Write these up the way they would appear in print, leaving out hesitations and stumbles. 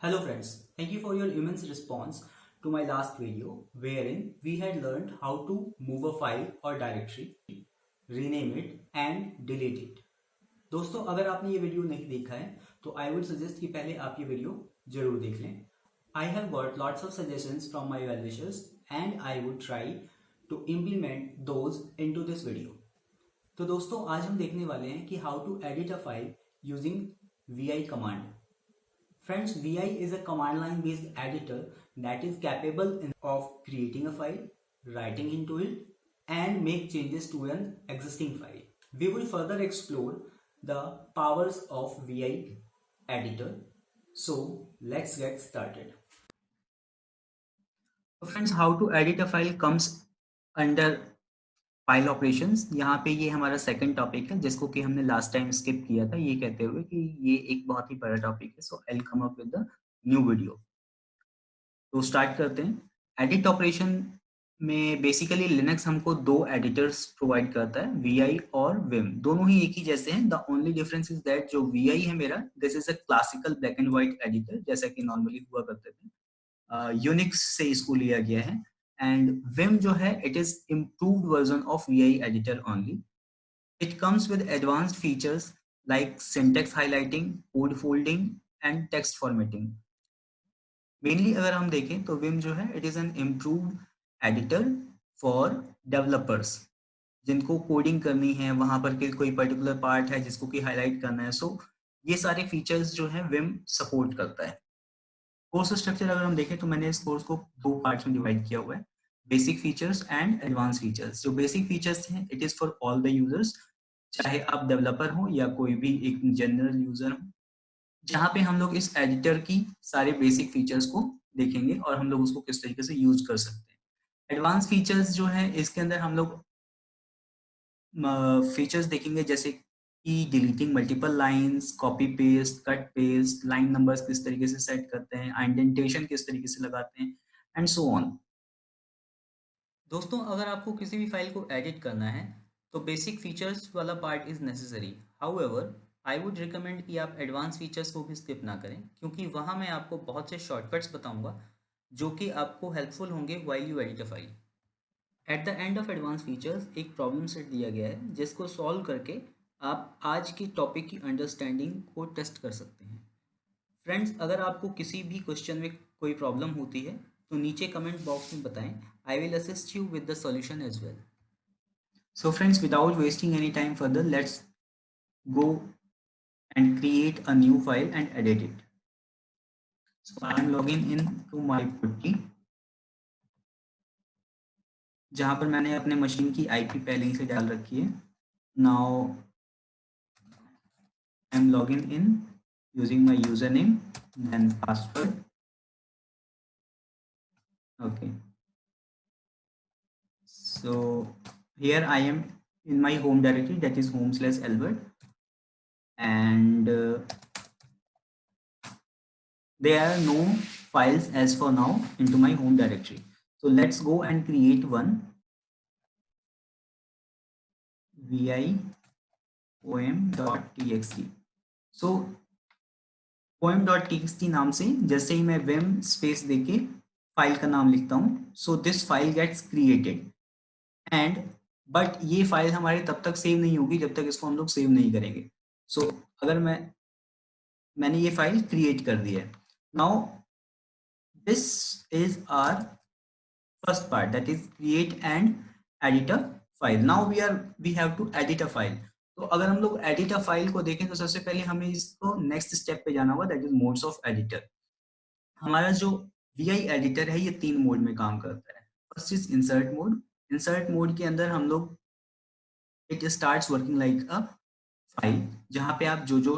Hello friends, thank you for your immense response to my last video wherein we had learned how to move a file or directory, rename it and delete it. दोस्तों अगर आपने ये video नहीं देखा है तो I would suggest कि पहले आप ये वीडियो जरूर देख लें. I have got lots of suggestions from my well wishers and I would try to implement those into this video. तो दोस्तों आज हम देखने वाले हैं कि how to edit a file using vi command. Friends, VI is a command line based editor that is capable of creating a file, writing into it, and make changes to an existing file. We will further explore the powers of VI editor. So let's get started. So friends, how to edit a file comes under file operations. यहाँ पे ये हमारा second topic है जिसको कि हमने last time skip किया था, ये कहते हुए कि ये एक बहुत ही बड़ा टॉपिक है. So I will come up with the new video. तो स्टार्ट करते हैं. एडिट ऑपरेशन में बेसिकली लिनक्स हमको दो एडिटर्स प्रोवाइड करता है, वी और विम. दोनों ही एक ही जैसे हैं. The only difference is that जो वी है मेरा, this is a classical black and white editor जैसा कि नॉर्मली हुआ करते थे. यूनिक्स से इसको लिया गया है. एंड विम जो है it is improved version of V editor only. It comes with advanced features like syntax highlighting, code folding and text formatting. Mainly अगर हम देखें तो विम जो है it is an improved editor for developers जिनको coding करनी है, वहां पर के कोई पर्टिकुलर पार्ट है जिसको कि हाईलाइट करना है. सो ये सारे फीचर्स जो है विम सपोर्ट करता है. कोर्स स्ट्रक्चर अगर हम देखें तो मैंने इस कोर्स को दो पार्ट्स में डिवाइड किया हुआ है, basic features and advance features. जो बेसिक फीचर्स हैं it is for all the users, चाहे आप डेवलपर हो या कोई भी एक जनरल यूजर हो, जहाँ पे हम लोग इस एडिटर की सारे बेसिक फीचर्स को देखेंगे और हम लोग उसको किस तरीके से यूज कर सकते हैं. एडवांस फीचर्स जो है इसके अंदर हम लोग फीचर्स देखेंगे जैसे कि deleting multiple lines, copy paste, cut paste, line numbers किस तरीके से सेट करते हैं, इंडेंटेशन किस तरीके से लगाते हैं एंड सो ऑन. दोस्तों अगर आपको किसी भी फाइल को एडिट करना है तो बेसिक फीचर्स वाला part is necessary. However I would recommend कि आप एडवांस फीचर्स को भी स्किप ना करें क्योंकि वहाँ मैं आपको बहुत से शॉर्टकट्स बताऊंगा जो कि आपको हेल्पफुल होंगे while you edit a file. At the end of advance features एक प्रॉब्लम सेट दिया गया है जिसको सॉल्व करके आप आज की टॉपिक की अंडरस्टैंडिंग को टेस्ट कर सकते हैं. फ्रेंड्स अगर आपको किसी भी क्वेश्चन में कोई प्रॉब्लम होती है तो नीचे कमेंट बॉक्स में बताएं. I will assist you with the solution as well. So friends, without wasting any time further, let's go and create a new file and edit it. So I am logging in to my putty, जहाँ पर मैंने अपने machine की IP पहले ही से डाल रखी है. Now I am logging in using my username then password. Okay. So here I am in my home directory, that is home/albert, and there are no files as for now into my home directory. So let's go and create one vi poem.txt. So poem.txt नाम से जैसे ही मैं vim space देके file का नाम लिखता हूँ, so this file gets created. And but ये फाइल हमारी तब तक सेव नहीं होगी जब तक इसको हम लोग सेव नहीं करेंगे. सो अगर मैंने ये फाइल क्रिएट कर दी है. Now this is our first part, that is create and edit a file. Now we have to edit a file. तो अगर हम लोग edit a file को देखें तो सबसे पहले हमें इसको next step पे जाना होगा, that is modes of editor. हमारा जो vi editor है ये 3 मोड में काम करता है. First is insert mode. insert mode के अंदर हम लोग it starts working like a file, जहाँ पे आप जो जो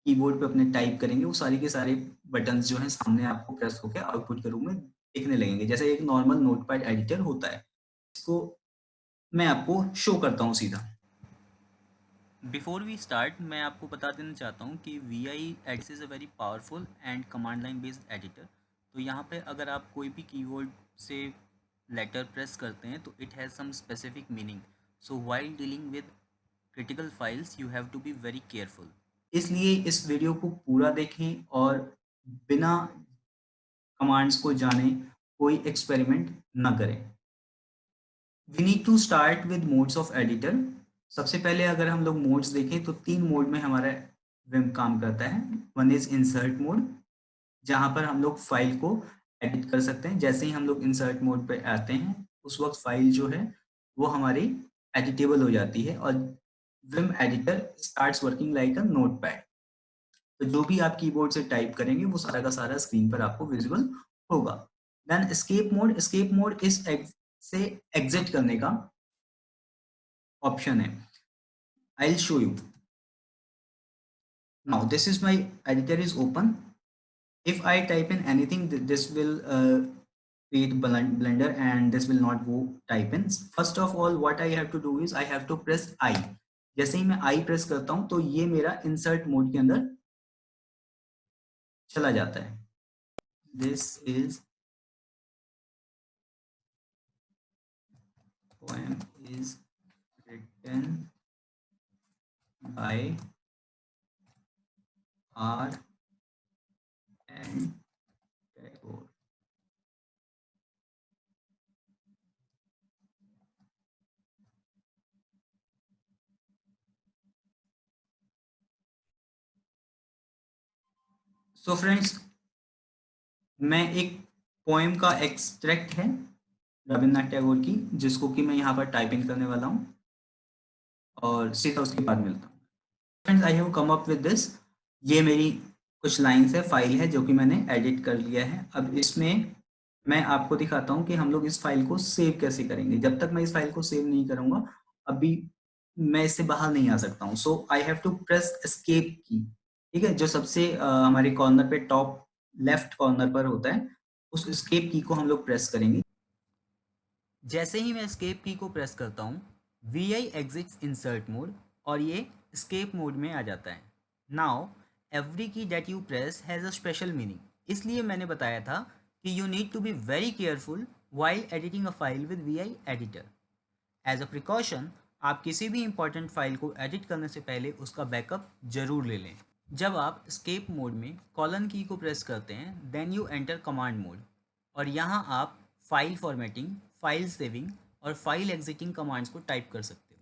कीबोर्ड पे अपने टाइप करेंगे वो सारे के सारे बटन्स जो हैं सामने आपको प्रेस होकर आउटपुट के रूप में दिखने लगेंगे जैसे एक नॉर्मल नोटपैड एडिटर होता है. इसको मैं आपको शो करता हूँ सीधा. बिफोर वी स्टार्ट मैं आपको बता देना चाहता हूँ कि V I editor is a very powerful and command line based editor. तो यहाँ पे अगर आप कोई भी कीवर्ड से लेटर प्रेस करते हैं तो it has some specific meaning. So while dealing with critical files you have to be very careful. इसलिए इस वीडियो को पूरा देखें और बिना कमांड्स को जाने कोई एक्सपेरिमेंट ना करें। We need to start with modes of editor. सबसे पहले अगर हम लोग मोड्स देखें तो 3 मोड में हमारा विम काम करता है। वन इज इंसर्ट मोड, जहाँ पर हम लोग फाइल को एडिट कर सकते हैं। जैसे ही हम लोग इंसर्ट मोड पे आते हैं उस वक्त फाइल जो है वो हमारी एडिटेबल हो जाती है और Vim editor starts working like अ नोटपैड। तो जो भी आप कीबोर्ड से टाइप करेंगे वो सारा का सारा स्क्रीन पर आपको विजिबल होगा। देन एस्केप मोड इस से एग्जिट करने का ऑप्शन है। I will show you. Now this is my editor is open. If I type in anything, this will create Blender and this will not go type in. First of all, what I have to do is I have to press I. जैसे ही मैं I press करता हूं तो ये मेरा insert mode के अंदर चला जाता है। This is poem is written by R. N. Tagore. So friends, मैं एक पोएम का एक्सट्रैक्ट है रविन्द्रनाथ टैगोर की, जिसको कि मैं यहाँ पर टाइपिंग करने वाला हूँ और सीधा उसके बाद मिलता हूँ। Friends, I have come up with this. ये मेरी कुछ लाइन्स है, फाइल है जो कि मैंने एडिट कर लिया है। अब इसमें मैं आपको दिखाता हूँ कि हम लोग इस फाइल को सेव कैसे करेंगे। जब तक मैं इस फाइल को सेव नहीं करूँगा अभी मैं इससे बाहर नहीं आ सकता हूँ। So I have to press escape key. ठीक है, जो सबसे हमारे कॉर्नर पे टॉप लेफ्ट कॉर्नर पर होता है, उस एस्केप की को हम लोग प्रेस करेंगे। जैसे ही मैं एस्केप की को प्रेस करता हूँ V I exits insert mode और ये एस्केप मोड में आ जाता है। Now every key that you press has a special meaning, इसलिए मैंने बताया था कि you need to be very careful while editing a file with V I editor. As a precaution आप किसी भी इंपॉर्टेंट फाइल को एडिट करने से पहले उसका बैकअप जरूर ले लें। जब आप एस्केप मोड में कॉलन की को प्रेस करते हैं then you enter command mode और यहाँ आप फाइल फॉर्मेटिंग, फाइल सेविंग और फाइल एग्जिटिंग कमांड्स को टाइप कर सकते हो।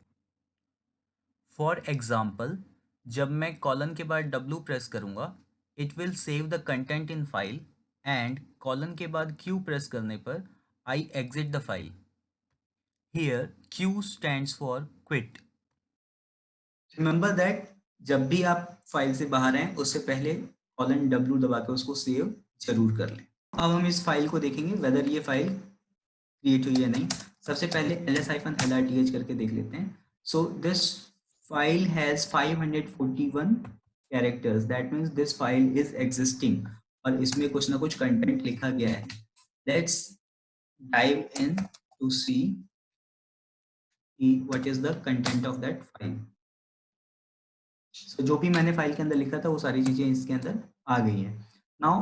फॉर एग्जाम्पल, जब मैं कॉलन के बाद W प्रेस करूँगा it will save the content in file and colon के बाद Q प्रेस करने पर I exit the file. Here Q stands for quit. Remember that जब भी आप फाइल से बाहर आए उससे पहले कॉलन W दबा के उसको सेव जरूर कर लें। अब हम इस फाइल को देखेंगे वेदर ये फाइल क्रिएट हुई है नहीं। सबसे पहले ls-lrth करके देख लेते हैं। So this file has 541 characters, that means this file is existing और इसमें कुछ ना कुछ कंटेंट लिखा गया है। Let's dive into see what is the content of that file. So, जो भी मैंने फाइल के अंदर लिखा था वो सारी चीजें इसके अंदर आ गई हैं। नाउ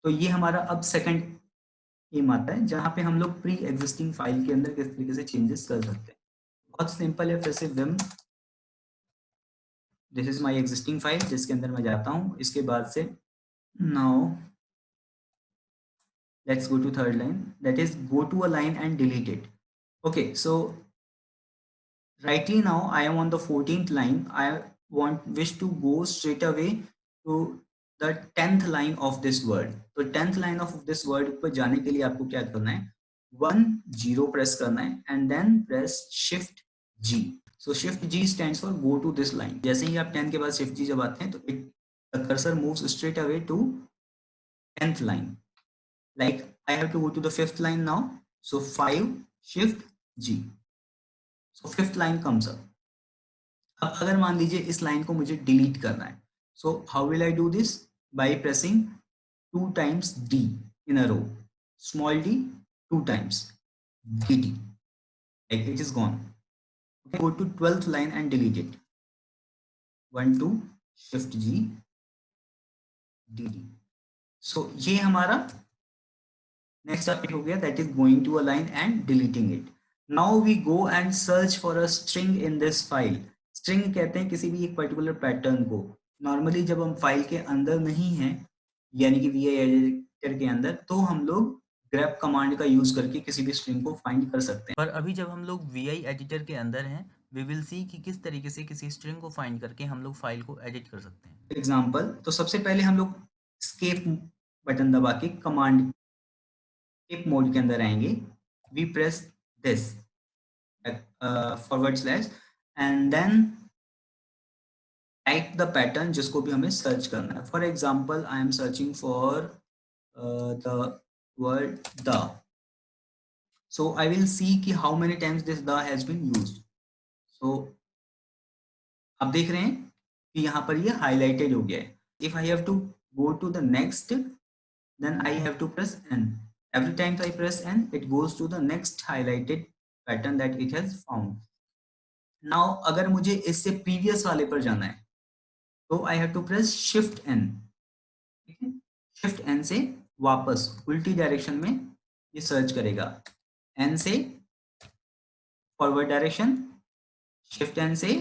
तो ये हमारा अब सेकंड एम आता है जहाँ पे हम लोग प्री एग्जिस्टिंग फाइल के अंदर किस तरीके से चेंजेस कर सकते हैं। बहुत सिंपल है। फिर से vim, this is my existing file जिसके अंदर मैं जाता हूँ। इसके बाद से now let's go to third line, that is go to a line and delete it. Okay, so rightly now I am on the 14th line. I wish to go straight away to the 10th line of this word. तो 10th line of this word पर जाने के लिए आपको क्या करना है, 1-0 press करना है and then press shift G. So shift G stands for go to this line. जैसे ही आप 10 के बाद shift G जब आते हैं तो the cursor moves straight away to 10th line. Like I have to go to the 5th line now. So 5 shift G. So 5th line comes up. अब अगर मान लीजिए इस लाइन को मुझे डिलीट करना है, so how will I do this, by pressing 2 times D in a row, small d 2 times dt, like it is gone. Okay, go to 12th line and delete it, 1 2 shift G dd. So ये हमारा next topic हो गया, that is going to a line and deleting it. Now we go and search for a string in this file. String कहते हैं किसी भी एक particular pattern को। नॉर्मली जब हम फाइल के अंदर नहीं हैं यानी कि वी आई एडिटर के अंदर, तो हम लोग ग्रेप कमांड का यूज करके किसी भी स्ट्रिंग को फाइंड कर सकते हैं। पर अभी जब हम लोग वी आई एडिटर के अंदर हैं, वी विल सी कि किस तरीके से किसी स्ट्रिंग को फाइंड करके हम लोग फाइल को एडिट कर सकते हैं। एग्जाम्पल, तो सबसे पहले हम लोग स्केप बटन दबा के कमांड स्केप मोड के अंदर आएंगे। We press this forward slash and then type the pattern जिसको भी हमें सर्च करना है। For example, I am searching for the word the, so I will see कि how many times this the has been used. So आप देख रहे हैं कि यहाँ पर ये highlighted हो गया है. If I have to go to the next, then I have to press N. Every time I press N, it goes to the next highlighted pattern that it has found. Now अगर मुझे इससे previous वाले पर जाना है, तो I have to press Shift N. ठीक है? Shift N से वापस उल्टी डायरेक्शन में ये सर्च करेगा. N से फॉरवर्ड डायरेक्शन, शिफ्ट एन से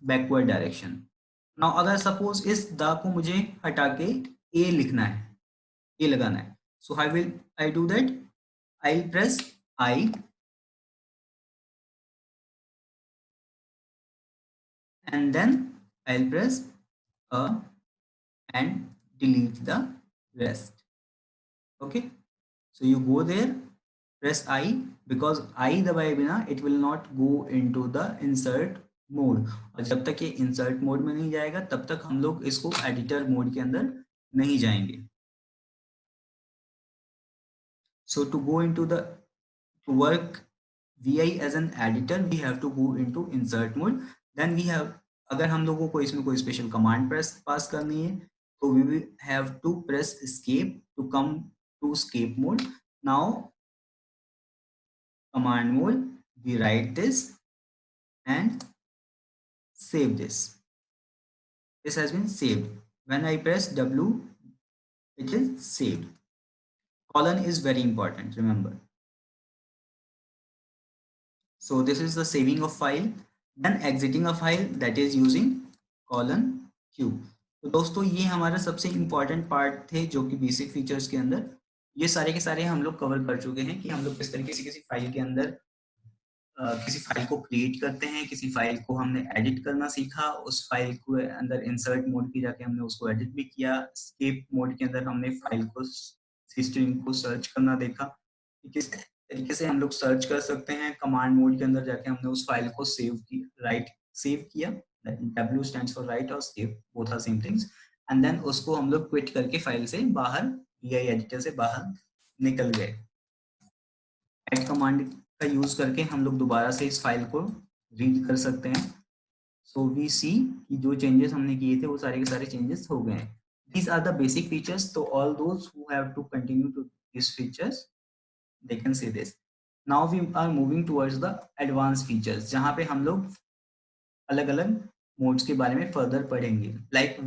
बैकवर्ड डायरेक्शन. नाउ अगर सपोज इस द को मुझे हटा के ए लिखना है, ए लगाना है, so how will I do that? I press I and then I'll press A and delete the rest. Okay, so you go there, press I, because I दबाए बिना it will not go into the insert mode, और जब तक ये insert mode में नहीं जाएगा तब तक हम लोग इसको editor mode के अंदर नहीं जाएंगे. So to go into the to work VI as an editor, we have to go into insert mode. Then we have, अगर हम लोगों को इसमें कोई स्पेशल कमांड पास करनी है, तो we will have to press escape to come to escape mode. Now command mode, we write this and save this. This has been saved. When I press W, it is saved. Colon is very important, remember. So this is the saving of file, then exiting a file, that is using colon Q. तो दोस्तों ये हमारा सबसे important part थे जो कि basic features के अंदर ये सारे के सारे हम लोग कवर कर चुके हैं कि हम लोग किस तरीके से किसी फाइल के अंदर किसी फाइल को क्रिएट करते हैं, किसी फाइल को हमने एडिट करना सीखा, उस फाइल को अंदर इंसर्ट मोड की जाके हमने उसको एडिट भी किया, स्केप मोड के अंदर हमने फाइल को स्ट्रिंग को सर्च करना देखा, किस तरीके से हम लोग सर्च कर सकते हैं, कमांड मोड के अंदर जाके हमने उस फाइल को सेव किया, सेव किया, W stands for write और save, both are same things, and then उसको हम लोग क्विट करके फाइल से बाहर VI एडिटर से बाहर निकल गए. ऐड कमांड का यूज करके हम लोग दोबारा से इस फाइल को रीड कर सकते हैं. सो वी सी कि जो चेंजेस हमने किए थे वो सारे के सारे चेंजेस हो गए हैं. These are the basic features. So all those who have to continue to these features, they can see this. Now we are moving towards the advanced features, जहाँ पे हम लोग अलग अलग मोड्स के बारे में फर्दर पढ़ेंगे. लाइक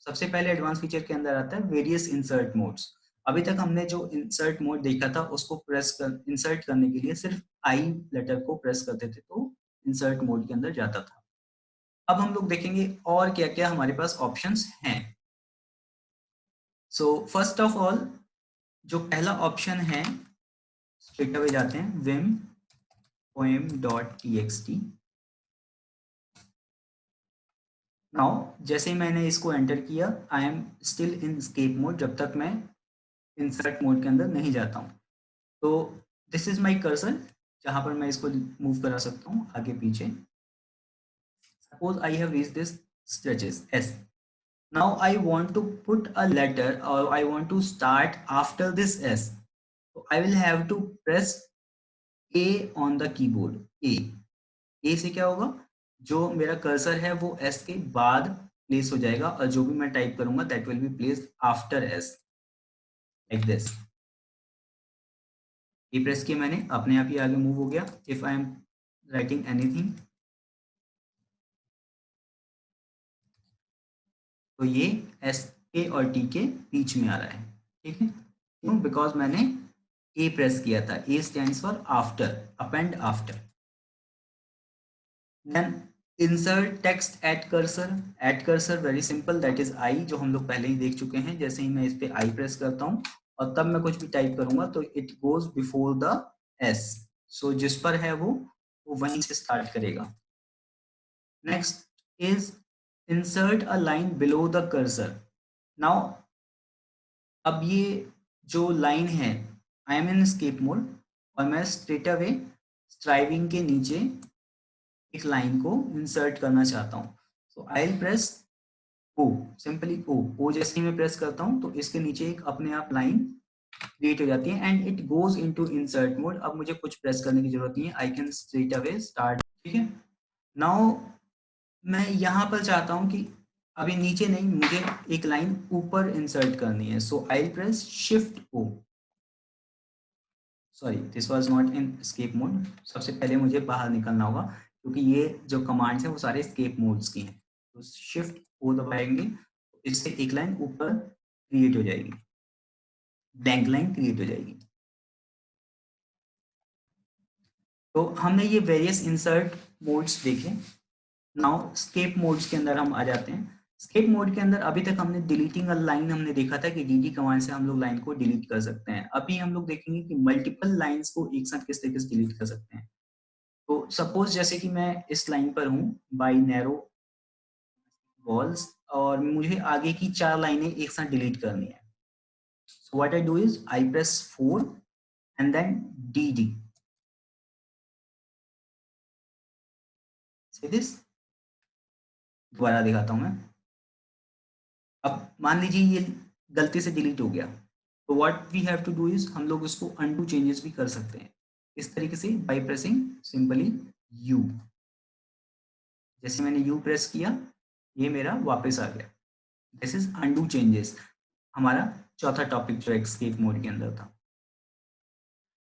सबसे पहले एडवांस फीचर के अंदर आता है वेरियस इंसर्ट मोड्स. अभी तक हमने जो इंसर्ट मोड देखा था उसको इंसर्ट करने के लिए सिर्फ आई लेटर को प्रेस करते थे तो इंसर्ट मोड के अंदर जाता था. अब हम लोग देखेंगे और क्या क्या हमारे पास ऑप्शंस हैं. सो फर्स्ट ऑफ ऑल जो पहला ऑप्शन है, स्ट्रेट अवे जाते हैं, vim poem.txt. नाउ जैसे ही मैंने इसको एंटर किया, I am still in escape mode जब तक मैं इंसर्ट मोड के अंदर नहीं जाता हूँ. तो दिस इज माय कर्सर जहां पर मैं इसको मूव करा सकता हूँ आगे पीछे. Suppose I have reached this stretches S. Now I want to put a letter और I want to start after this S. तो I will have to press A on the keyboard. A से क्या होगा, जो मेरा cursor है वो S के बाद प्लेस हो जाएगा और जो भी मैं टाइप करूंगा that will be placed after S, like this. ये प्रेस किया मैंने, अपने आप ही आगे मूव हो गया. If I am writing anything तो ये S के और T के बीच में आ रहा है. ठीक है, क्यों? बिकॉज मैंने A प्रेस किया था. A stands for after, append after. Then insert text at cursor very simple, that is I, जो हम लोग पहले ही देख चुके हैं। जैसे ही मैं इस पे आई प्रेस करता हूँ और तब मैं कुछ भी टाइप करूंगा तो it goes before the S. सो जिस पर है वो वहीं से स्टार्ट करेगा। Next is insert a line below the cursor. Now अब ये जो लाइन है, I am in escape mode और मैं स्ट्रेट अवे स्ट्राइविंग के नीचे एक लाइन को इंसर्ट करना चाहता हूँ। So I will press O, simply O जैसे ही मैं प्रेस करता हूँ तो इसके नीचे एक अपने आप लाइन क्रिएट हो जाती है and it goes into insert mode. अब मुझे कुछ प्रेस करने की जरूरत नहीं है, I can straight away start. ठीक है, नाउ मैं यहाँ पर चाहता हूँ कि अभी नीचे नहीं, मुझे एक लाइन ऊपर इंसर्ट करनी है। So I will press shift O, sorry this was not in escape mode. सबसे पहले मुझे बाहर निकलना होगा क्योंकि ये जो कमांड्स हैं वो सारे एस्केप मोड्स की हैं। तो शिफ्ट ओ दबाएंगे तो इससे एक लाइन ऊपर क्रिएट हो जाएगी, ब्लैंक लाइन क्रिएट हो जाएगी। तो हमने ये वेरियस इंसर्ट मोड्स देखे। नाउ स्केप मोड्स के अंदर हम आ जाते हैं। स्केप मोड के अंदर अभी तक हमने डिलीटिंग अ लाइन हमने देखा था कि dd कमांड से हम लोग लाइन को डिलीट कर सकते हैं। अभी हम लोग देखेंगे कि मल्टीपल लाइंस को एक साथ किस तरीके से डिलीट कर सकते हैं। तो सपोज जैसे कि मैं इस लाइन पर हूँ बाय नैरो वॉल्स और मुझे आगे की 4 लाइनें एक साथ डिलीट करनी है। So what I do is I press 4 and then dd। See this, दोबारा दिखाता हूँ मैं। अब मान लीजिए ये गलती से डिलीट हो गया तो what we have to do is हम लोग इसको अनडू चेंजेस भी कर सकते हैं इस तरीके से बाय प्रेसिंग सिंपली यू। जैसे मैंने यू प्रेस किया ये मेरा वापस आ गया। दिस इज अनडू चेंजेस, हमारा चौथा टॉपिक जो एस्केप मोड के अंदर था।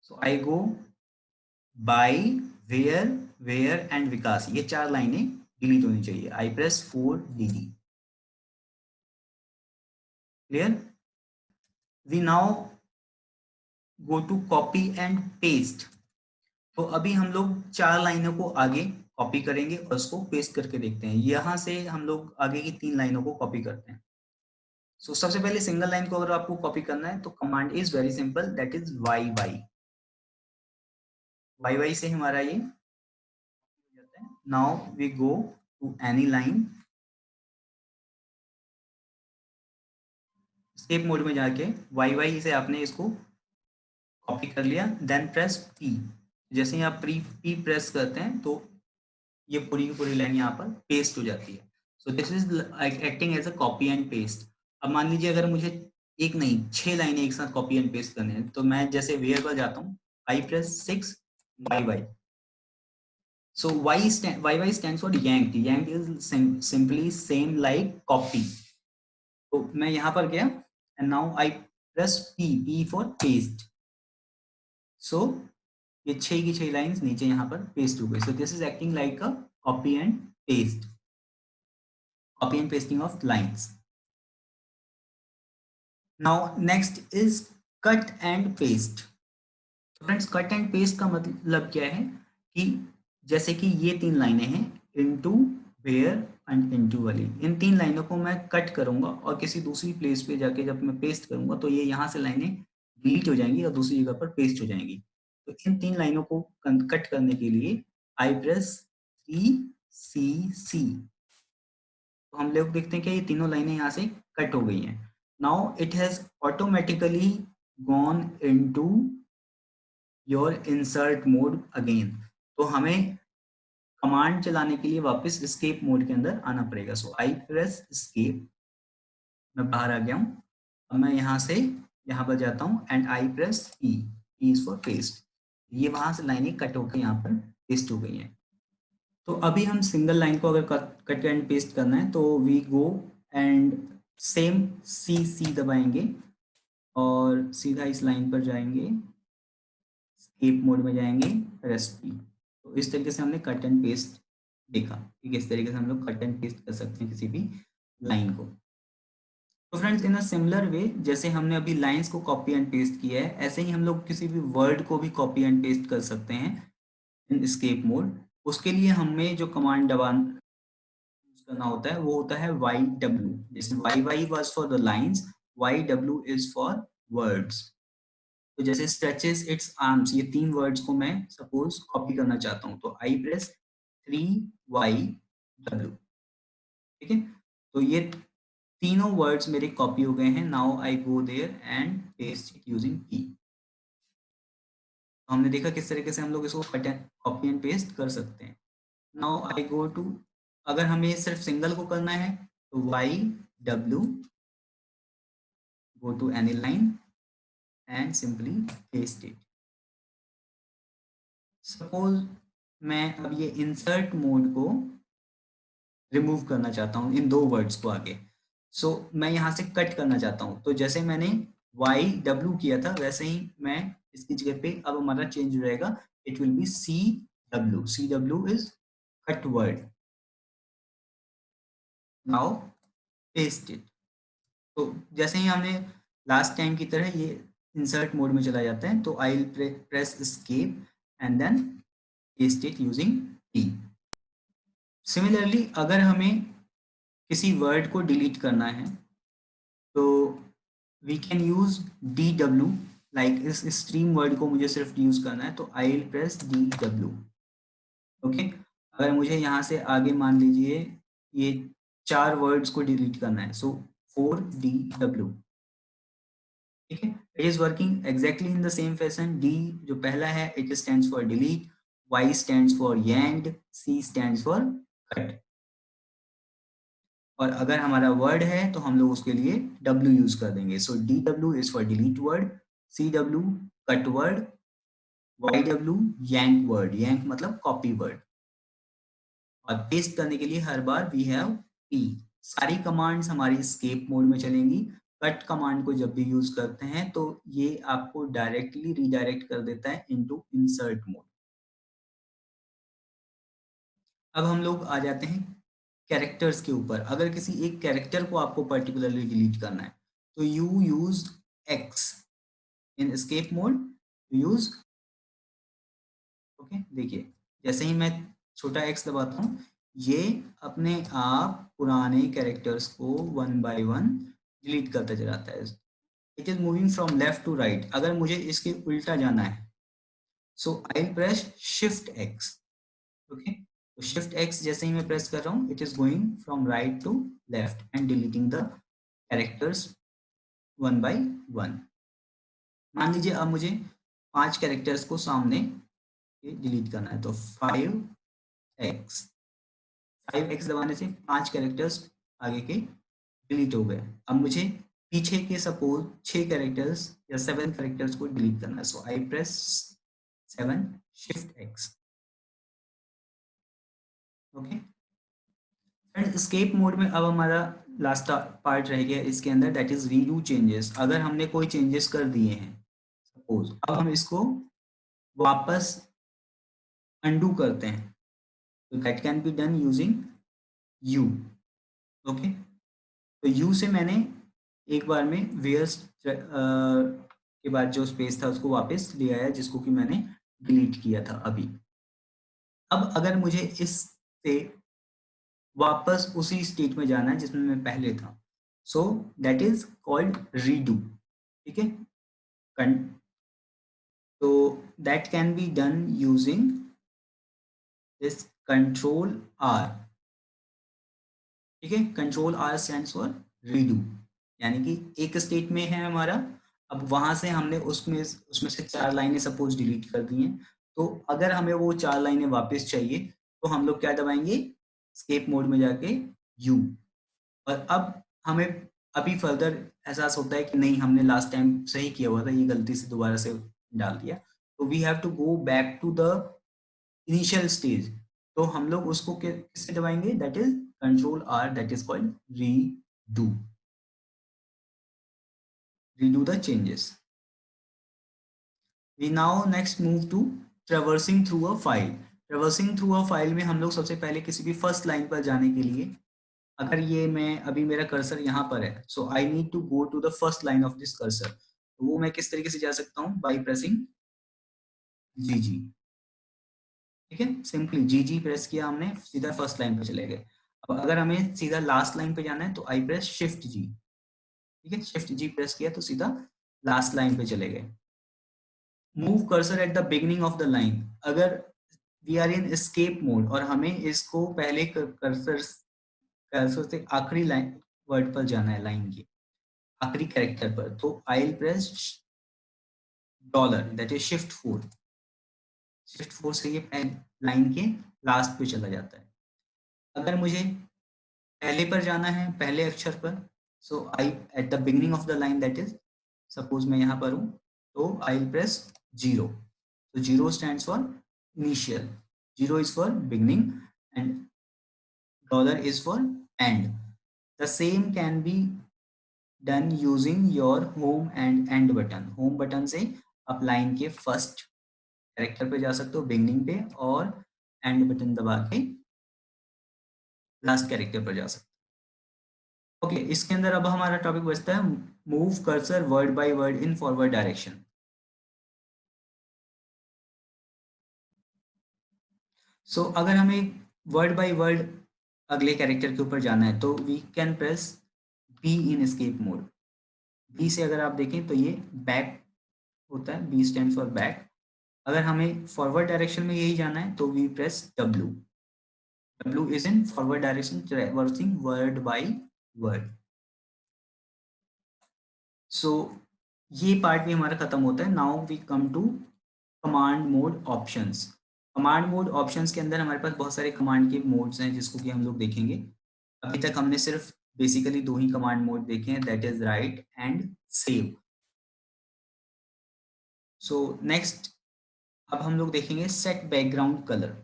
So I go by where where and विकास, ये 4 लाइनें डिलीट होनी चाहिए। I press 4 dd। Clear? We now go to copy and paste. तो अभी हम लोग 4 लाइनों को आगे कॉपी करेंगे और उसको पेस्ट करके देखते हैं। यहाँ से हम लोग आगे की 3 लाइनों को कॉपी करते हैं। सो सबसे पहले सिंगल लाइन को अगर आपको कॉपी करना है तो command is very simple, that is Y Y. Y Y से हमारा ये now we go to any line, escape mode में जाके वाई वाई से आपने इसको कॉपी कर लिया, देन प्रेस पी। जैसे ही आप पी प्रेस करते हैं तो ये पूरी की पूरी लाइन यहाँ पर पेस्ट हो जाती है। So this is acting as a copy and paste. अब मान लीजिए अगर मुझे एक नहीं 6 लाइनें एक साथ कॉपी एंड पेस्ट करने हैं तो मैं जैसे वेयर पर जाता हूँ, I press 6 Y Y. So Y Y stands for yanked, yanked is simply same like copy. तो मैं यहाँ पर गया and now I press P for paste. So ये 6 की 6 लाइंस नीचे यहाँ पर पेस्ट हो गई। सो this is acting like a copy and paste, copy and pasting of lines. Now next is cut and paste. Friends cut and paste का मतलब क्या है कि जैसे कि ये 3 लाइनें हैं इनटू वेयर एंड इनटू वाली, इन 3 लाइनों को मैं कट करूंगा और किसी दूसरी प्लेस पे जाके जब मैं पेस्ट करूंगा तो ये यहाँ से लाइनें डिलीट हो जाएंगी और दूसरी जगह पर पेस्ट हो जाएंगी। तो इन 3 लाइनों को कट करने के लिए आई प्रेस सी। तो हम लोग देखते हैं कि ये तीनों लाइनें यहाँ से कट हो गई हैं। Now it has automatically gone into your insert mode again. तो हमें कमांड चलाने के लिए वापस एस्केप मोड के अंदर आना पड़ेगा। सो आई प्रेस एस्केप, मैं बाहर आ गया हूँ। अब मैं यहाँ से यहाँ पर जाता हूँ and I press E is for paste. ये वहां से लाइनें कट होकर यहाँ पर पेस्ट हो गई हैं। तो अभी हम सिंगल लाइन को अगर कट एंड पेस्ट करना है तो वी गो एंड सेम सी दबाएंगे और सीधा इस लाइन पर जाएंगे, स्केप मोड में जाएंगे, रेस्ट की। तो इस तरीके से हमने कट एंड पेस्ट देखा कि किस तरीके से हम लोग कट एंड पेस्ट कर सकते हैं किसी भी लाइन को। तो friends in a similar way जैसे हमने अभी लाइंस को कॉपी एंड पेस्ट किया है ऐसे ही हम लोग किसी भी वर्ड को भी कॉपी एंड पेस्ट कर सकते हैं इन एस्केप मोड। उसके लिए हमें जो कमांड दबान यूज करना होता है वो होता है YW। जैसे YY was for the lines, YW is for words. तो जैसे स्ट्रेचेस इट्स आर्म्स, ये 3 वर्ड्स को मैं सपोज कॉपी करना चाहता हूँ, तो आई प्रेस 3YW। ठीक है, तो ये तीनों वर्ड्स मेरे कॉपी हो गए हैं। Now I go there and paste it using key. हमने देखा किस तरीके से हम लोग इसको कॉपी एंड पेस्ट कर सकते हैं। नाउ आई गो टू, अगर हमें सिर्फ सिंगल को करना है तो YW, go to any line and simply paste it। Suppose मैं अब ये इंसर्ट मोड को रिमूव करना चाहता हूँ इन 2 वर्ड्स को आगे। सो मैं यहाँ से कट करना चाहता हूँ, तो जैसे मैंने YW किया था वैसे ही मैं इसकी जगह पे अब हमारा चेंज हो जाएगा, it will be CW। CW is cut word. Now paste it. तो जैसे ही हमने लास्ट टाइम की तरह ये इंसर्ट मोड में चला जाता है, तो I will press escape and then paste it using T। Similarly अगर हमें किसी वर्ड को डिलीट करना है तो we can use DW। Like इस स्ट्रीम वर्ड को मुझे सिर्फ यूज करना है, तो I will press DW। Okay, अगर मुझे यहाँ से आगे मान लीजिए ये 4 वर्ड्स को डिलीट करना है, सो 4DW। ठीक है, it is working exactly in the same fashion. D जो पहला है it stands for delete, Y stands for yanked, C stands for cut. और अगर हमारा वर्ड है तो हम लोग उसके लिए डब्ल्यू यूज कर देंगे। सो DW is for delete word, CW cut word, YW rank word, rank मतलब कॉपी वर्ड। और पेस्ट करने के लिए हर बार वी हैव P। सारी कमांड्स हमारी स्केप मोड में चलेंगी। कट कमांड को जब भी यूज करते हैं तो ये आपको डायरेक्टली रीडायरेक्ट कर देता है इनटू इंसर्ट मोड। अब हम लोग आ जाते हैं कैरेक्टर्स के ऊपर। अगर किसी एक कैरेक्टर को आपको पर्टिकुलरली डिलीट करना है तो you use X in escape mode, use. Okay, देखिए जैसे ही मैं छोटा X दबाता हूँ ये अपने आप पुराने कैरेक्टर्स को वन बाय वन डिलीट करता चलाता है। It is moving from left to right. अगर मुझे इसके उल्टा जाना है so I press shift X। Okay, तो शिफ्ट X जैसे ही मैं प्रेस कर रहा हूँ it is going from right to left and deleting the characters one by one. मान लीजिए अब मुझे 5 कैरेक्टर्स को सामने डिलीट करना है, तो 5X, 5X दबाने से 5 कैरेक्टर्स आगे के डिलीट हो गए। अब मुझे पीछे के सपोज 6 कैरेक्टर्स या 7 कैरेक्टर्स को डिलीट करना है, so I press 7 shift X। Okay friends, escape mode में अब हमारा लास्ट पार्ट रह गया इसके अंदर, दैट इज रीडू चेंजेस। अगर हमने कोई चेंजेस कर दिए हैं सपोज, अब हम इसको वापस अनडू करते हैं, तो that can be done using you. Okay, तो यू से मैंने एक बार में वेयर्स के बाद जो स्पेस था उसको वापस ले आया जिसको कि मैंने डिलीट किया था अभी। अब अगर मुझे इससे वापस उसी स्टेट में जाना है जिसमें मैं पहले था, so that is called redo. ठीक है, तो that can be done using this control R. ठीक है, control R stands for redo, यानी कि एक स्टेट में है हमारा, अब वहां से हमने उसमें उसमें से 4 लाइनें सपोज डिलीट कर दी हैं, तो अगर हमें वो 4 लाइनें वापस चाहिए तो हम लोग क्या दबाएंगे, स्केप मोड में जाके यू। और अब हमें अभी फर्दर एहसास होता है कि नहीं हमने लास्ट टाइम सही किया हुआ था, ये गलती से दोबारा से डाल दिया, तो we have to go back to the initial stage. तो हम लोग उसको किससे दबाएंगे, that is control R, that is called redo, redo the changes. We now next move to traversing through a file. Traversing through a file में हम लोग सबसे पहले किसी भी फर्स्ट लाइन पर जाने के लिए, अगर ये मैं अभी मेरा कर्सर यहाँ पर है, so I need to go to the first line of this cursor. तो वो मैं किस तरीके से जा सकता हूँ, बाई प्रेसिंग GG। ठीक है, सिंपली जी प्रेस किया हमने, सीधा फर्स्ट लाइन पे चले गए। अब अगर हमें सीधा लास्ट लाइन पे जाना है तो आई प्रेस शिफ्ट जी, ठीक है, शिफ्ट जी प्रेस किया तो सीधा लास्ट लाइन पे चले गए। Move cursor at the beginning of the line, अगर we are in escape mode और हमें इसको पहले कर्सर कर्सर से आखिरी लाइन वर्ड पर जाना है, लाइन की आखिरी कैरेक्टर पर, तो I press dollar, that is shift 4। Shift 4 से ये लाइन के लास्ट पे चला जाता है। अगर मुझे पहले पर जाना है, पहले अक्षर पर, so I at the beginning of the line, that is suppose मैं यहाँ पर हूँ, तो I press 0। So 0 stands for initial, 0 is for beginning, and dollar is for end. The same can be done using your home and end button. Home button से आप line के first character पे जा सकते हो, बिगनिंग पे, और and button दबा के लास्ट कैरेक्टर पर जा सकते हो। ओके, इसके अंदर अब हमारा टॉपिक बचता है move cursor word by word in forward direction. So अगर हमें वर्ड बाय वर्ड अगले कैरेक्टर के ऊपर जाना है तो we can press B in escape mode. B से अगर आप देखें तो ये बैक होता है, बी स्टैंड फॉर बैक। अगर हमें फॉरवर्ड डायरेक्शन में यही जाना है तो we press W. W is in forward direction, traversing word by word. So ये पार्ट भी हमारा खत्म होता है। Now we come to command mode options. Command mode options के अंदर हमारे पास बहुत सारे कमांड के मोड्स हैं जिसको कि हम लोग देखेंगे। अभी तक हमने सिर्फ बेसिकली दो ही कमांड मोड देखे हैं, that is right and save. So next अब हम लोग देखेंगे set background colour.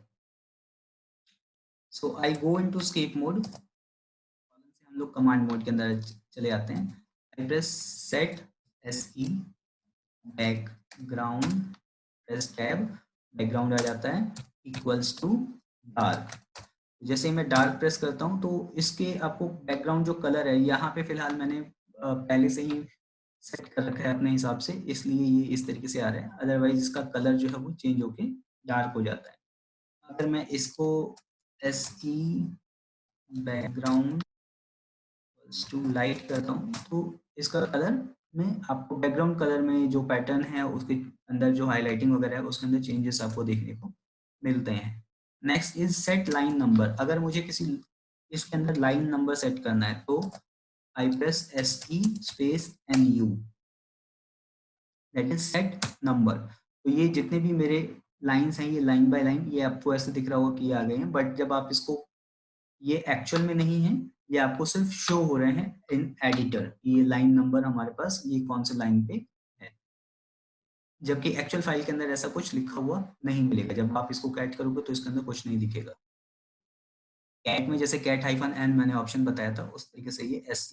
So I go into escape mode, से हम लोग कमांड मोड के अंदर चले आते हैं। I press set S E background, press tab, background आ जाता है इक्वल्स टू डार्क। जैसे ही मैं डार्क प्रेस करता हूँ तो इसके आपको बैकग्राउंड जो कलर है, यहाँ पे फिलहाल मैंने पहले से ही सेट कर रखा है अपने हिसाब से, इसलिए ये इस तरीके से आ रहा है। अदरवाइज इसका कलर जो है वो चेंज होके डार्क हो जाता है। अगर मैं इसको S E background to light करता हूँ तो इसका कलर में आपको बैकग्राउंड कलर में जो पैटर्न है उसके अंदर जो हाईलाइटिंग वगैरह है उसके अंदर चेंजेस आपको देखने को मिलते हैं। Next is set line number. अगर मुझे किसी इसके अंदर लाइन नंबर सेट करना है तो I press S E space N U, that is set number. तो ये जितने भी मेरे लाइंस हैं, ये लाइन बाय लाइन, ये आपको ऐसे दिख रहा होगा कि ये आ गए हैं, बट जब आप इसको, ये एक्चुअल में नहीं है, ये आपको सिर्फ शो हो रहे हैं इन एडिटर, ये लाइन नंबर हमारे पास ये कौन से लाइन पे है, जबकि एक्चुअल फाइल के अंदर ऐसा कुछ लिखा हुआ नहीं मिलेगा। जब आप इसको कैट करोगे तो इसके अंदर कुछ नहीं दिखेगा। कैट में जैसे कैट हाइफन एन मैंने ऑप्शन बताया था, उस तरीके से ये एस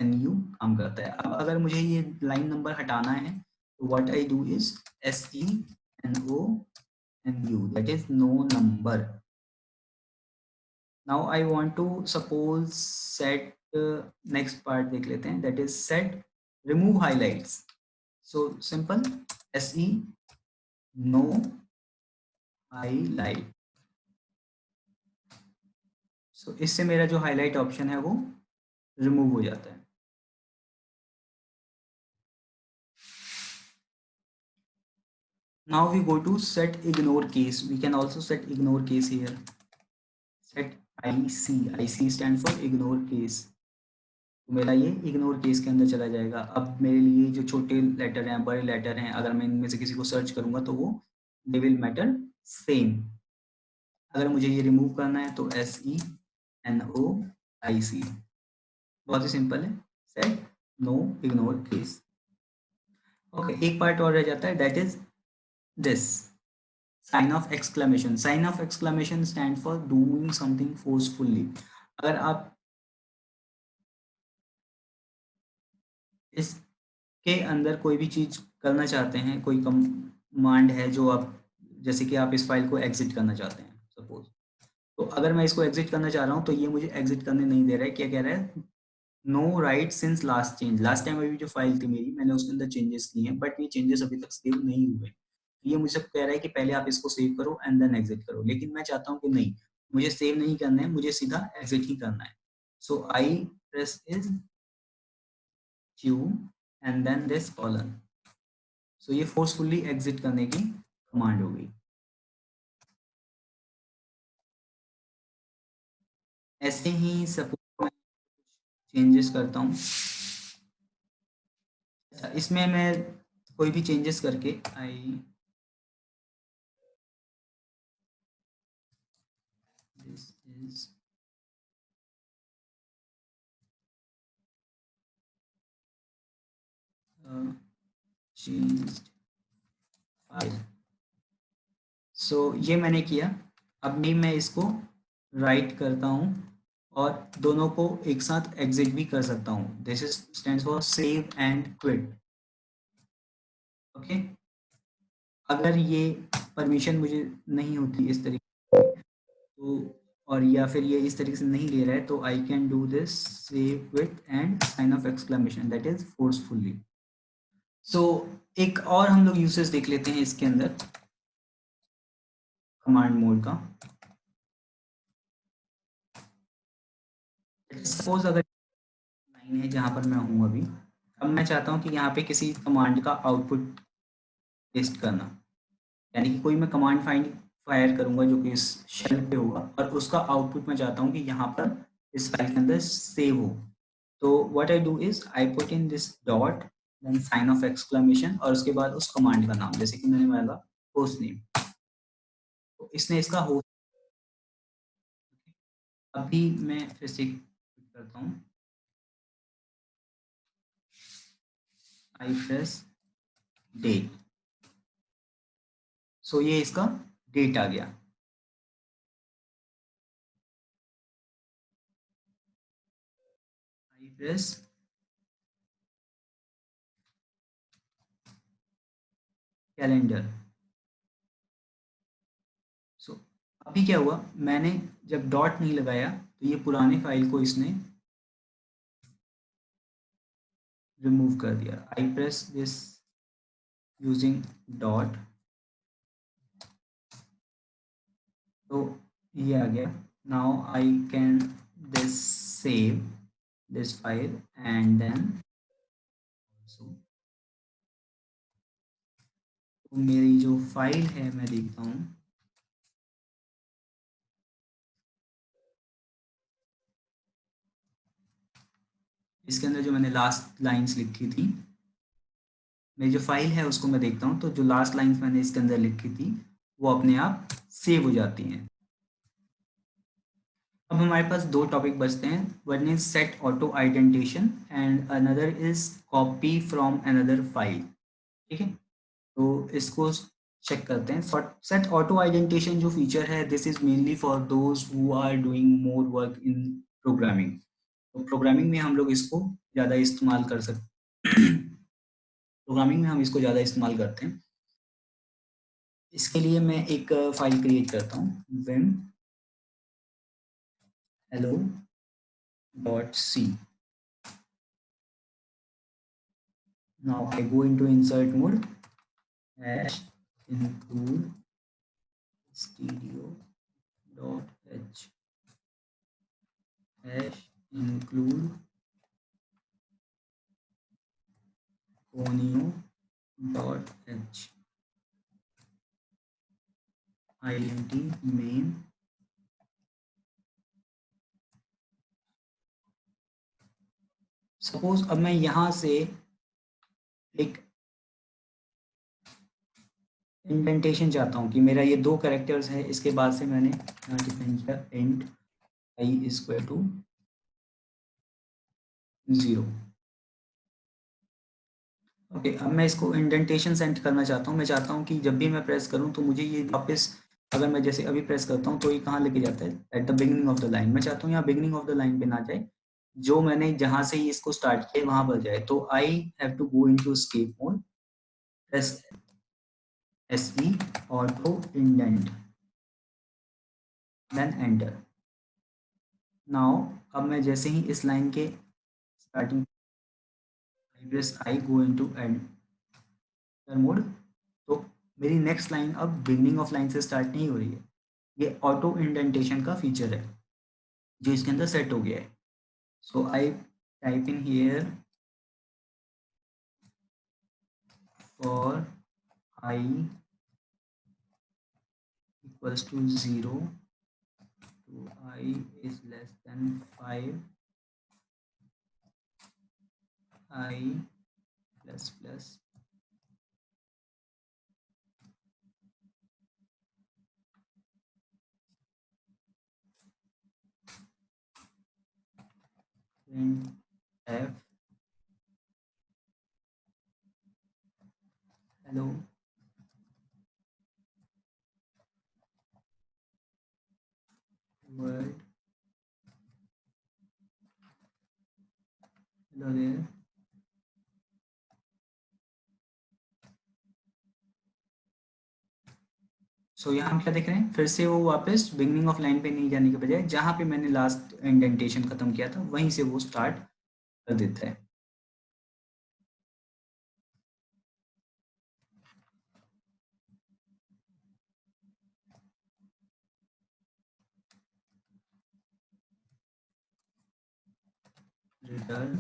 एन यू काम करता है। अब अगर मुझे ये लाइन नंबर हटाना है तो what I do is S E N O N U, that is no number. now I want to suppose set next part देख लेते हैं, that is set remove highlights। so simple se no highlight। so इससे मेरा जो highlight option है वो remove हो जाता है। now we go to set ignore case, we can also set ignore case here। set ic stand for ignore case, तो मेरा ये इग्नोर केस के अंदर चला जाएगा। अब मेरे लिए जो छोटे लेटर हैं, बड़े लेटर हैं, अगर मैं इनमें से किसी को सर्च करूंगा तो वो दे विल मैटर सेम। अगर मुझे ये रिमूव करना है तो S E N O I see, बहुत ही सिंपल है, set no ignore case. Okay, एक पार्ट और रह जाता है, that is this sign of exclamation. Sign of exclamation stand for doing something forcefully. अगर आप इसके अंदर कोई भी चीज़ करना चाहते हैं, कोई कमांड है जो आप, जैसे कि आप इस फाइल को एग्जिट करना चाहते हैं सपोज, तो अगर मैं इसको एग्जिट करना चाह रहा हूँ तो ये मुझे एग्जिट करने नहीं दे रहा है। क्या कह रहा है, no write since last change. Last time अभी जो फाइल थी मेरी, मैंने उसके अंदर चेंजेस किए हैं बट ये चेंजेस अभी तक सेव नहीं हुए। ये मुझसे कह रहा है कि पहले आप इसको सेव करो एंड देन एग्जिट करो, लेकिन मैं चाहता हूँ कि नहीं, मुझे सेव नहीं करना है, मुझे सीधा एग्जिट ही करना है। So I press is Q and then this colon. So ये फोर्सफुली एग्जिट करने की कमांड हो गई। ऐसे ही सपोज मैं चेंजेस करता हूँ, इसमें मैं कोई भी चेंजेस करके आई दिस इज चेंज्ड फाइल। सो ये मैंने किया। अब भी मैं इसको राइट करता हूँ और दोनों को एक साथ एग्जिट भी कर सकता हूँ। This is stands for save and quit. Okay, अगर ये परमिशन मुझे नहीं होती इस तरीके से, तो और या फिर ये इस तरीके से नहीं ले रहा है, तो I can do this save quit and sign of exclamation, that is forcefully. So एक और हम लोग यूसेज देख लेते हैं इसके अंदर कमांड मोड का। सपोज अगर लाइन है जहाँ पर मैं हूँ अभी, अब मैं चाहता हूँ कि यहाँ पे किसी कमांड का आउटपुट टेस्ट करना, यानी कि कोई मैं कमांड फायर करूंगा जो कि इस शेल पे होगा, और उसका आउटपुट मैं चाहता हूँ कि यहाँ पर इस फाइल के अंदर सेव हो। तो what I do is I put in this dot then sign of exclamation और उसके बाद उस कमांड का नाम, जैसे कि मैंने मांगा होस्ट नेम, तो इसने इसका होस्ट। अभी मैं फिर से करता हूँ, आई प्रेस डेट। सो ये इसका डेट आ गया। आई प्रेस कैलेंडर। सो अभी क्या हुआ, मैंने जब डॉट नहीं लगाया तो ये पुराने फाइल को इसने रिमूव कर दिया। I press this using dot, तो ये आ गया। Now I can this save this file and then so, तो मेरी जो फाइल है मैं देखता हूँ, इसके अंदर जो मैंने लास्ट लाइंस लिखी थी, मेरी जो फाइल है उसको मैं देखता हूँ, तो जो लास्ट लाइंस मैंने इसके अंदर लिखी थी वो अपने आप सेव हो जाती हैं। अब हमारे पास दो टॉपिक बचते हैं, one is set auto identification and another is copy from another file. ठीक है, तो इसको चेक करते हैं। सेट ऑटो आइडेंटिफिकेशन जो फीचर है, this is mainly for those who are doing more work in programming. तो प्रोग्रामिंग में हम लोग इसको ज़्यादा इस्तेमाल कर सकते प्रोग्रामिंग में हम इसको ज़्यादा इस्तेमाल करते हैं। इसके लिए मैं एक फाइल क्रिएट करता हूँ, vim hello.c। now I go into insert mode, hash include studio.h, hash include conio.h, int main। Suppose अब मैं यहाँ से एक इंडेंटेशन चाहता हूँ कि मेरा ये दो कैरेक्टर्स है, इसके बाद से मैंने यहाँ डिफाइन किया int I equal to 0। Okay, अब मैं इसको इंडेंटेशन सेंड करना चाहता हूँ। मैं चाहता हूँ कि जब भी मैं प्रेस करूँ तो मुझे ये वापस, अगर मैं जैसे अभी प्रेस करता हूँ तो ये कहाँ लेके जाता है, eight the beginning of the line. मैं चाहता हूँ यहाँ बिगिनिंग ऑफ द लाइन पे ना जाए, जो मैंने जहाँ से ही इसको स्टार्ट किया वहां पर जाए। तो I have to go into escape mode, press SE auto indent, then enter. Now अब मैं जैसे ही इस लाइन के starting press I go into enter mode, तो मेरी नेक्स्ट लाइन अब बिगनिंग ऑफ लाइन से स्टार्ट नहीं हो रही है, ये ऑटो इंडेंटेशन का फीचर है जो इसके अंदर सेट हो गया है. So I type in here for I equals to 0 to I is less than 5, I plus plus print f hello world, hello there. सो यहाँ हम क्या देख रहे हैं, फिर से वो वापस बिगनिंग ऑफ लाइन पे नहीं जाने के बजाय जहाँ पे मैंने लास्ट इंडेंटेशन खत्म किया था वहीं से वो स्टार्ट कर देता है. Return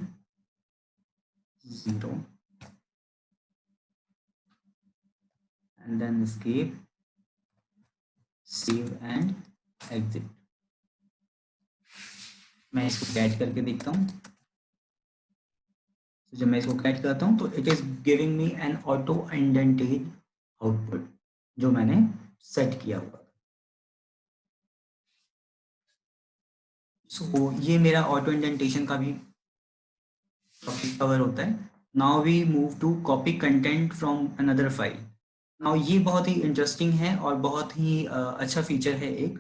0 and then escape, save and exit. मैं इसको कैच करके देखता हूँ. तो जब मैं इसको कैच करता हूँ तो it is giving me N auto indented output जो मैंने सेट किया हुआ. सो ये मेरा ऑटो इंडेंटेशन का भी टॉपिक कवर होता है. Now we move to copy content from another file. Now ये बहुत ही इंटरेस्टिंग है और बहुत ही अच्छा फीचर है एक,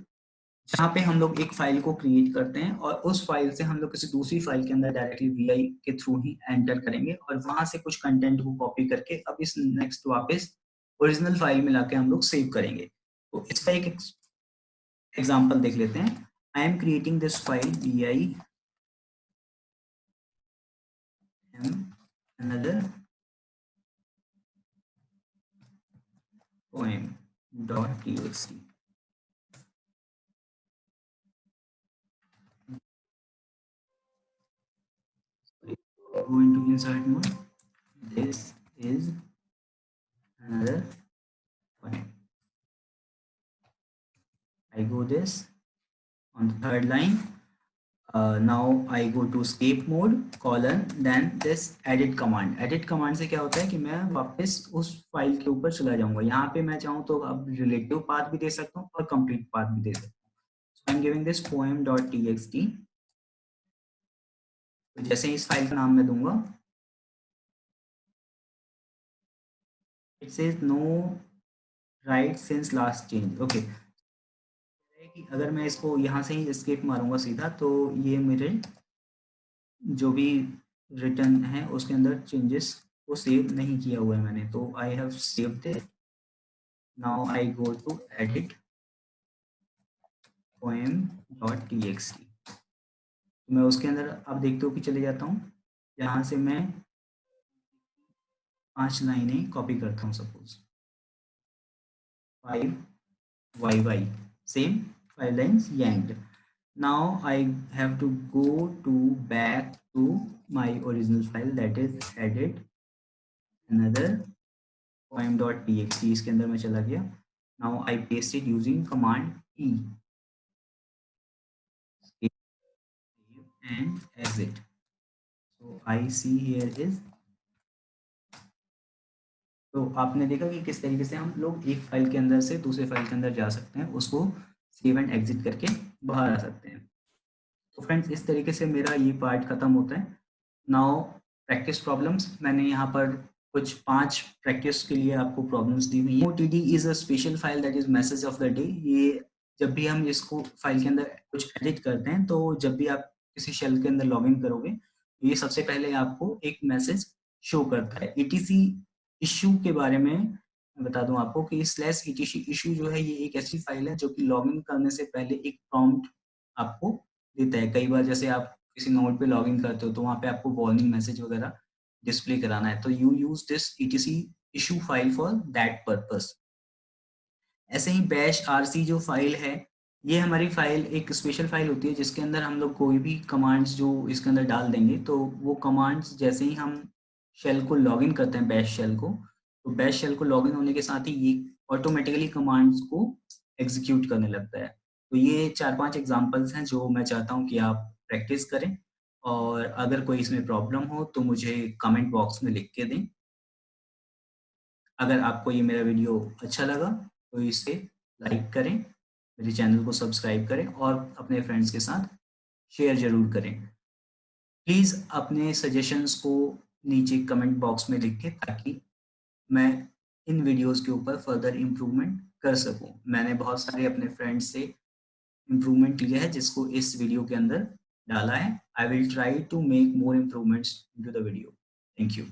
जहाँ पे हम लोग एक फाइल को क्रिएट करते हैं और उस फाइल से हम लोग किसी दूसरी फाइल के अंदर डायरेक्टली वीआई के थ्रू ही एंटर करेंगे और वहां से कुछ कंटेंट को कॉपी करके अब इस नेक्स्ट वापस ओरिजिनल फाइल में लाके हम लोग सेव करेंगे. तो इसका एक एग्जांपल देख लेते हैं. I am creating this file vi m another poem.txt. Go into insert mode. This is another poem. I go this on the third line. Now I go to escape mode colon then this edit command. Edit command से क्या होता है कि मैं वापस उस file के ऊपर चला जाऊंगा. यहाँ पे मैं चाहूँ तो अब रिलेटिव पाथ भी दे सकता हूँ और कंप्लीट पाथ भी दे सकता हूँ. So I'm giving this poem.txt. तो जैसे ही इस फाइल का नाम मैं दूंगा it says no write since last change. Okay. कि अगर मैं इसको यहाँ से ही escape मारूंगा सीधा तो ये मेरे जो भी रिटर्न है उसके अंदर चेंजेस को सेव नहीं किया हुआ है मैंने. तो I have saved it. Now I go to edit poem.txt. मैं उसके अंदर आप देखते हो कि चले जाता हूँ. यहाँ से मैं 5 लाइनें कॉपी करता हूँ. Suppose 5 yy same 5 lines yanked. Now I have to go to back to my original file that is edit another poem.txt. इसके अंदर मैं चला गया. Now I paste it using command E. Save and exit. So I see here is. तो आपने देखा कि किस तरीके से हम लोग एक फाइल के अंदर से दूसरे फाइल के अंदर जा सकते हैं, उसको सेव एंड एग्जिट करके बाहर आ सकते हैं. तो फ्रेंड्स इस तरीके से मेरा ये पार्ट खत्म होता है. Now practice problems. मैंने यहाँ पर कुछ 5 प्रैक्टिस के लिए आपको प्रॉब्लम्स दी हुई है. OTD is a special file that is message of the day. ये जब भी हम इसको फाइल के अंदर कुछ एडिट करते हैं तो जब भी आप किसी शेल के अंदर लॉग इन करोगे ये सबसे पहले आपको एक मैसेज शो करता है. ETC इशू के बारे में मैं बता दूं आपको कि स्लैश ETC इशू जो है ये एक ऐसी फाइल है जो कि लॉग इन करने से पहले एक प्रॉम्प्ट आपको देता है. कई बार जैसे आप किसी नोड पे लॉग इन करते हो तो वहाँ पे आपको वार्निंग मैसेज वगैरह डिस्प्ले कराना है. तो you use this ETC issue file for that purpose. ऐसे ही बैश आरसी जो फाइल है, ये हमारी फाइल एक स्पेशल फाइल होती है जिसके अंदर हम लोग कोई भी कमांड्स जो इसके अंदर डाल देंगे, तो वो कमांड्स जैसे ही हम शेल को लॉगिन करते हैं, बैश शेल को, तो बैश शेल को लॉगिन होने के साथ ही ये ऑटोमेटिकली कमांड्स को एग्जीक्यूट करने लगता है। तो ये 4-5 एग्जांपल्स हैं जो मैं चाहता हूँ कि आप प्रैक्टिस करें, और अगर कोई इसमें प्रॉब्लम हो तो मुझे कमेंट बॉक्स में लिख के दें। अगर आपको ये मेरा वीडियो अच्छा लगा तो इसे लाइक करें, मेरे चैनल को सब्सक्राइब करें और अपने फ्रेंड्स के साथ शेयर ज़रूर करें। प्लीज़ अपने सजेशंस को नीचे कमेंट बॉक्स में लिखें ताकि मैं इन वीडियोज़ के ऊपर फर्दर इम्प्रूवमेंट कर सकूँ। मैंने बहुत सारे अपने फ्रेंड्स से इम्प्रूवमेंट लिया है जिसको इस वीडियो के अंदर डाला है। I will try to make more improvements into the video. Thank you.